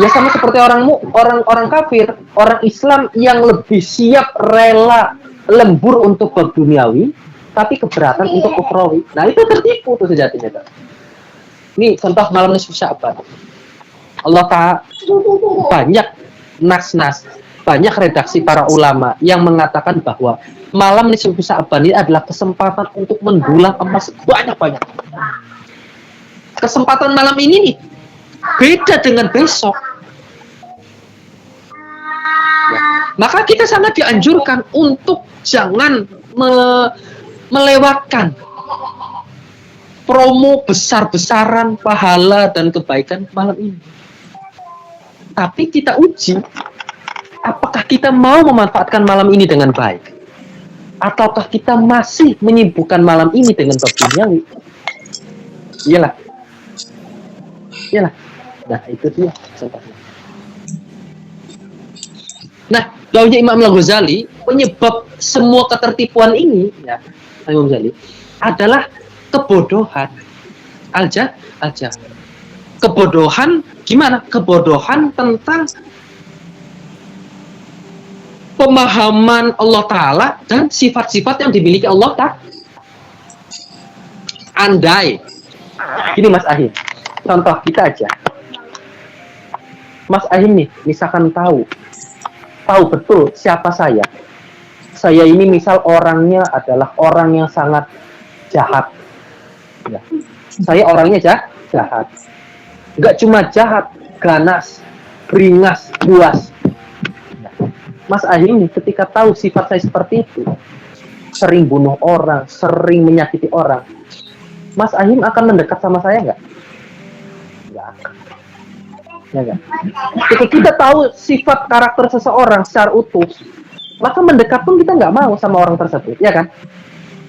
Ya sama seperti orang kafir, orang Islam yang lebih siap rela lembur untuk bab duniawi, tapi keberatan untuk ukhrawi. Nah itu tertipu tuh sejatinya. Tuh. Ini contoh malam nisfu Sya'ban. Allah Ta'ala banyak nas-nas, banyak redaksi para ulama yang mengatakan bahwa malam nisfu Sya'ban ini adalah kesempatan untuk mendulang emas banyak-banyak. Kesempatan malam ini nih beda dengan besok. Ya. Maka kita sangat dianjurkan untuk jangan melewatkan promo besar-besaran pahala dan kebaikan malam ini. Tapi kita uji, apakah kita mau memanfaatkan malam ini dengan baik? Ataukah kita masih menyibukkan malam ini dengan bab duniawi? Iyalah. Nah, itu dia contohnya. Nah, launya Imam Al-Ghazali, penyebab semua ketertipuan ini, ya, Imam Ghazali, adalah kebodohan. Aja. Kebodohan gimana? Kebodohan tentang pemahaman Allah Ta'ala dan sifat-sifat yang dimiliki Allah Ta'ala. Andai, gini Mas Ahim, contoh kita aja. Mas Ahim nih, misalkan tahu betul siapa saya. Saya ini misal orangnya adalah orang yang sangat jahat. Ya. Saya orangnya jahat. Enggak cuma jahat, ganas, beringas, buas. Ya. Mas Ahim nih, ketika tahu sifat saya seperti itu, sering bunuh orang, sering menyakiti orang, Mas Ahim akan mendekat sama saya nggak? Nggak akan. Ya kan? Ketika kita tahu sifat karakter seseorang secara utuh, maka mendekat pun kita nggak mau sama orang tersebut, ya kan?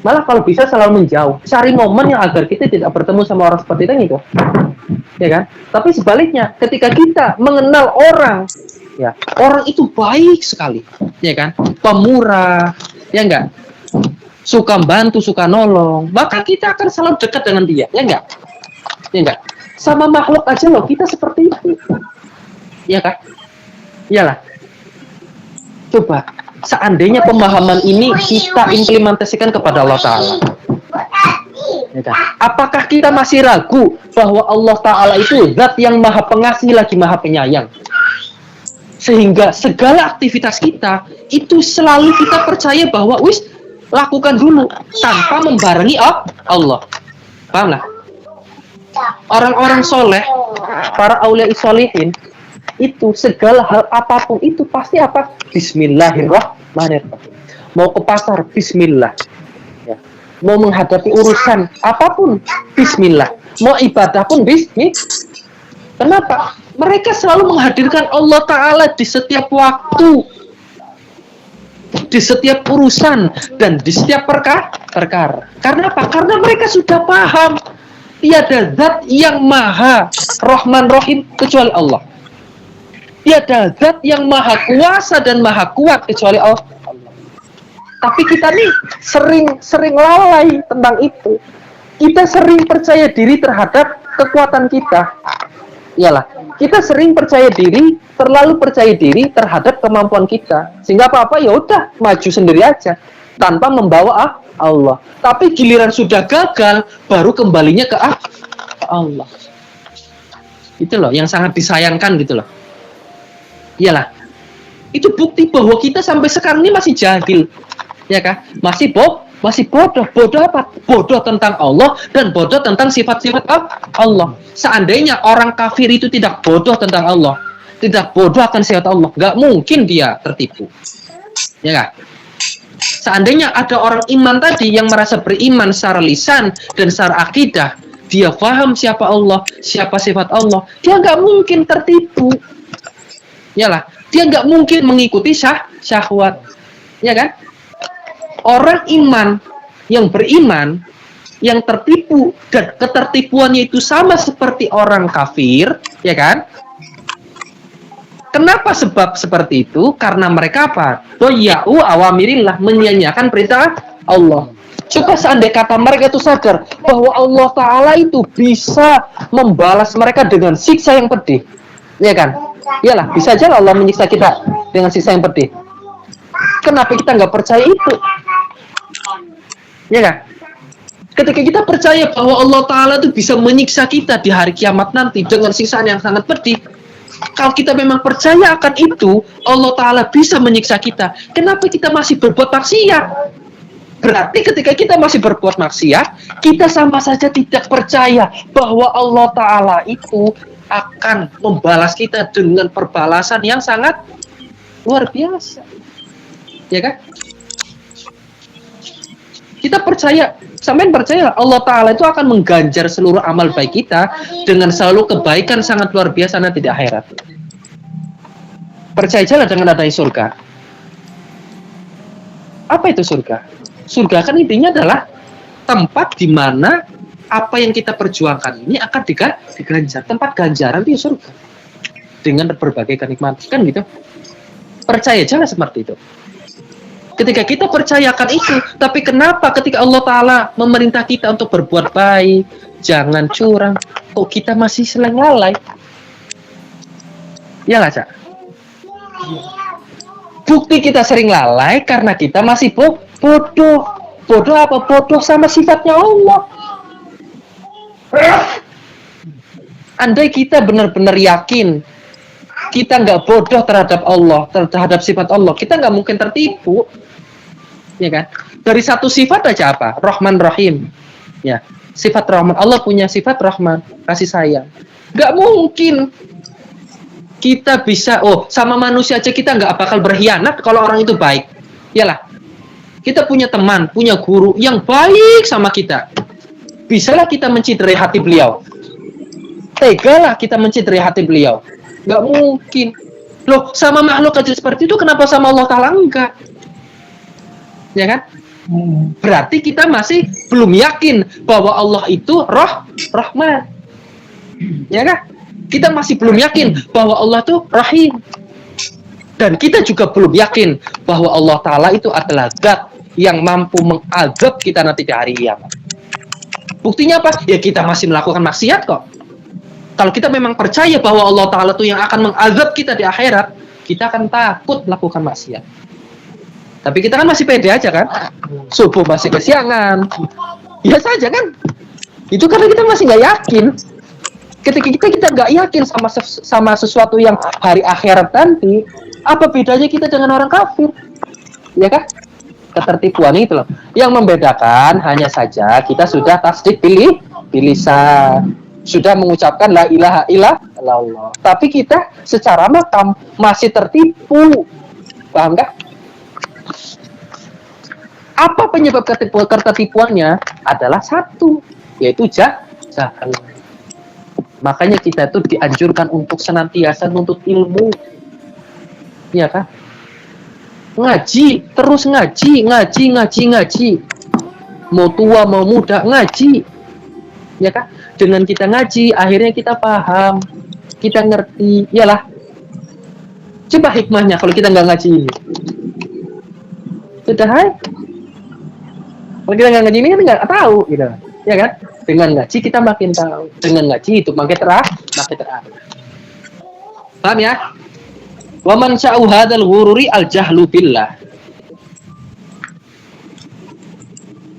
Malah kalau bisa selalu menjauh, cari momen yang agar kita tidak bertemu sama orang seperti itu, ya kan? Tapi sebaliknya, ketika kita mengenal orang, ya orang itu baik sekali, ya kan? Pemurah, ya enggak? Suka bantu, suka nolong, maka kita akan selalu dekat dengan dia, ya enggak? Ya enggak? Sama makhluk aja loh, kita seperti itu. Ya kan? Iyalah. Coba, seandainya pemahaman ini kita implementasikan kepada Allah Ta'ala. Ya kan? Apakah kita masih ragu bahwa Allah Ta'ala itu zat yang maha pengasih lagi maha penyayang? Sehingga segala aktivitas kita, itu selalu kita percaya bahwa, lakukan dulu, tanpa membarengi Allah. Paham lah? Orang-orang soleh, para aulia sholihin, itu segala hal apapun itu pasti apa? Bismillahirrahmanirrahim. Mau ke pasar, Bismillah. Ya. Mau menghadapi urusan apapun, Bismillah. Mau ibadah pun, Bismillah. Kenapa? Mereka selalu menghadirkan Allah Ta'ala di setiap waktu, di setiap urusan, dan di setiap perkara. Karena apa? Karena mereka sudah paham tiada zat yang maha Rahman Rahim kecuali Allah. Tiada zat yang maha kuasa dan maha kuat kecuali Allah. Tapi kita nih sering lalai tentang itu. Kita sering percaya diri terhadap kekuatan kita. Iyalah, kita sering terlalu percaya diri terhadap kemampuan kita. Sehingga apa-apa ya udah maju sendiri aja tanpa membawa Allah. Tapi giliran sudah gagal, baru kembalinya ke Allah. Itu loh yang sangat disayangkan gitu loh. Iyalah. Itu bukti bahwa kita sampai sekarang ini masih jahil. Ya kan? Masih bodoh. Bodoh apa? Bodoh tentang Allah dan bodoh tentang sifat-sifat Allah. Seandainya orang kafir itu tidak bodoh tentang Allah, tidak bodoh akan sifat Allah, nggak mungkin dia tertipu. Ya kan? Seandainya ada orang iman tadi yang merasa beriman secara lisan dan secara akidah, dia paham siapa Allah, siapa sifat Allah, dia nggak mungkin tertipu. Yalah, dia nggak mungkin mengikuti syahwat. Ya kan? Orang iman yang beriman, yang tertipu dan ketertipuannya itu sama seperti orang kafir, ya kan? Kenapa sebab seperti itu? Karena mereka apa? Doya'u awamirillah, menyia-nyiakan perintah Allah. Coba seandainya kata mereka itu sadar bahwa Allah Ta'ala itu bisa membalas mereka dengan siksa yang pedih. Ya kan? Iyalah, bisa aja Allah menyiksa kita dengan siksa yang pedih. Kenapa kita nggak percaya itu? Ya kan? Ketika kita percaya bahwa Allah Ta'ala itu bisa menyiksa kita di hari kiamat nanti dengan siksaan yang sangat pedih, kalau kita memang percaya akan itu, Allah Ta'ala bisa menyiksa kita, kenapa kita masih berbuat maksiat? Berarti ketika kita masih berbuat maksiat, kita sama saja tidak percaya bahwa Allah Ta'ala itu akan membalas kita dengan perbalasan yang sangat luar biasa. Ya kan? Kita percaya, sampean percaya Allah Ta'ala itu akan mengganjar seluruh amal baik kita dengan selalu kebaikan sangat luar biasa nanti di akhirat. Percaya aja dengan adanya surga. Apa itu surga? Surga kan intinya adalah tempat di mana apa yang kita perjuangkan ini akan diganjar. Tempat ganjaran itu surga. Dengan berbagai kenikmatan, kan gitu. Percaya aja seperti itu. Ketika kita percayakan itu, tapi kenapa ketika Allah Ta'ala memerintah kita untuk berbuat baik, jangan curang, kok kita masih sering lalai? Ya nggak, Cak? Bukti kita sering lalai karena kita masih bodoh. Bodoh apa? Bodoh sama sifatnya Allah. Andai kita benar-benar yakin kita nggak bodoh terhadap Allah, terhadap sifat Allah, kita nggak mungkin tertipu, ya kan? Dari satu sifat aja apa? Rahman Rahim, ya. Sifat Rahman, Allah punya sifat Rahman, kasih sayang. Nggak mungkin kita bisa, sama manusia aja kita nggak bakal berkhianat kalau orang itu baik, iyalah. Kita punya teman, punya guru yang baik sama kita, bisalah kita menciderai hati beliau? Tegalah kita menciderai hati beliau? Nggak mungkin. Loh, sama makhluk aja seperti itu, kenapa sama Allah Ta'ala enggak? Ya kan? Berarti kita masih belum yakin bahwa Allah itu Rahman. Ya kan? Kita masih belum yakin bahwa Allah itu Rahim. Dan kita juga belum yakin bahwa Allah Ta'ala itu adalah zat yang mampu mengazab kita nanti di hari kiamat. Buktinya apa? Ya kita masih melakukan maksiat kok. Kalau kita memang percaya bahwa Allah Ta'ala itu yang akan mengazab kita di akhirat, kita akan takut melakukan maksiat. Tapi kita kan masih pede aja kan? Subuh masih kesiangan. Biasa aja kan? Itu karena kita masih nggak yakin. Ketika kita nggak yakin sama sesuatu yang hari akhirat nanti, apa bedanya kita dengan orang kafir? Ya kan? Ketertipuan itu loh. Yang membedakan hanya saja kita sudah tasdik bilisan. Sudah mengucapkan la ilaha illallah. Tapi kita secara makam masih tertipu. Paham nggak? Apa penyebab ketertipuannya? Adalah satu, yaitu jahal. Makanya kita itu dianjurkan untuk senantiasa menuntut ilmu. Iya kan? Ngaji, terus ngaji. Mau tua, mau muda, ngaji. Ya kan? Dengan kita ngaji, akhirnya kita paham, kita ngerti, iyalah. Coba hikmahnya kalau kita nggak ngaji ini. Sudah, hai. Kalau kita nggak ngaji ini, kita nggak tahu, gitu, ya kan? Dengan ngaji kita makin tahu, dengan ngaji itu makin terang. Paham ya? Wa man sya'u hadzal ghururi al-jahlu billah.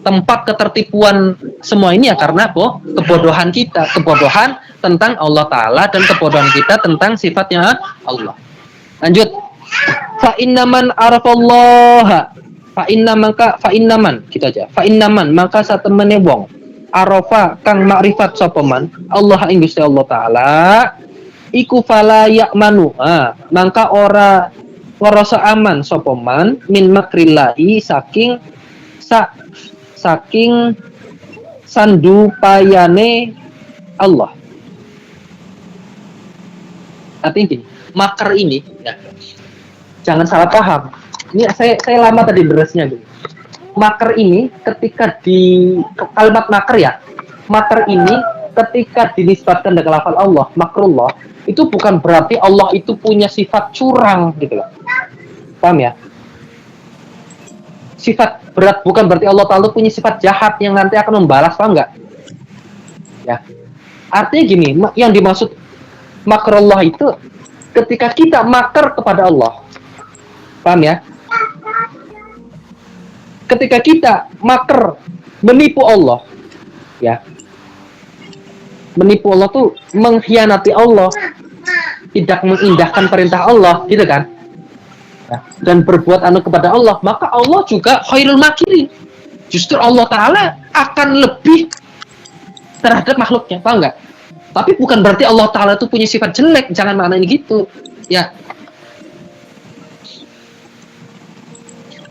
Tempat ketertipuan semua ini ya karena kebodohan kita, kebodohan tentang Allah Ta'ala dan kebodohan kita tentang sifatnya Allah. Lanjut. Fa innaman arafallaha fa innaman gitu aja. Fa innaman maka satemene wong arafa kang makrifat sapa man Allah ing Gusti Allah Ta'ala iku fala ya'manu. Mangka ora ngrasa aman sapa man min makrillahi saking sandupayane Allah. Artinya gini, makar ini ya, jangan salah paham. Ini saya lama tadi beresnya gitu. Makar ini ketika di kalimat makar ya, makar ini ketika dinisbatkan dengan lafal Allah, makrullah, itu bukan berarti Allah itu punya sifat curang gitu loh. Paham ya? Sifat berat bukan berarti Allah Ta'ala punya sifat jahat yang nanti akan membalas, paham nggak? Ya, artinya gini, yang dimaksud makrullah itu ketika kita makar kepada Allah, paham ya? Ketika kita makar menipu Allah, ya, menipu Allah tuh mengkhianati Allah, tidak mengindahkan perintah Allah, gitu kan? Ya, dan berbuat anu kepada Allah, maka Allah juga khairul makirin. Justru Allah Ta'ala akan lebih terhadap makhluknya, paham nggak? Tapi bukan berarti Allah Ta'ala itu punya sifat jelek, jangan maknain gitu, ya.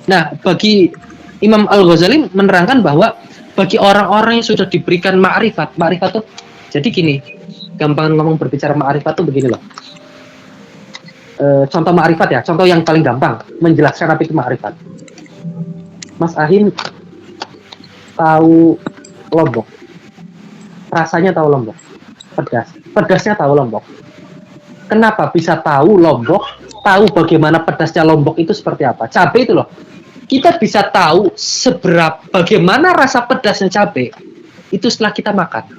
Nah, bagi Imam Al-Ghazali menerangkan bahwa bagi orang-orang yang sudah diberikan ma'rifat tuh, jadi gini, gampang ngomong berbicara ma'rifat tuh begini loh. Contoh ma'rifat ya, contoh yang paling gampang menjelaskan apa itu ma'rifat. Mas Ahim tahu lombok, rasanya tahu lombok, pedasnya tahu lombok. Kenapa bisa tahu lombok? Tahu bagaimana pedasnya lombok itu seperti apa? Cabai itu loh. Kita bisa tahu bagaimana rasa pedasnya cabai itu setelah kita makan.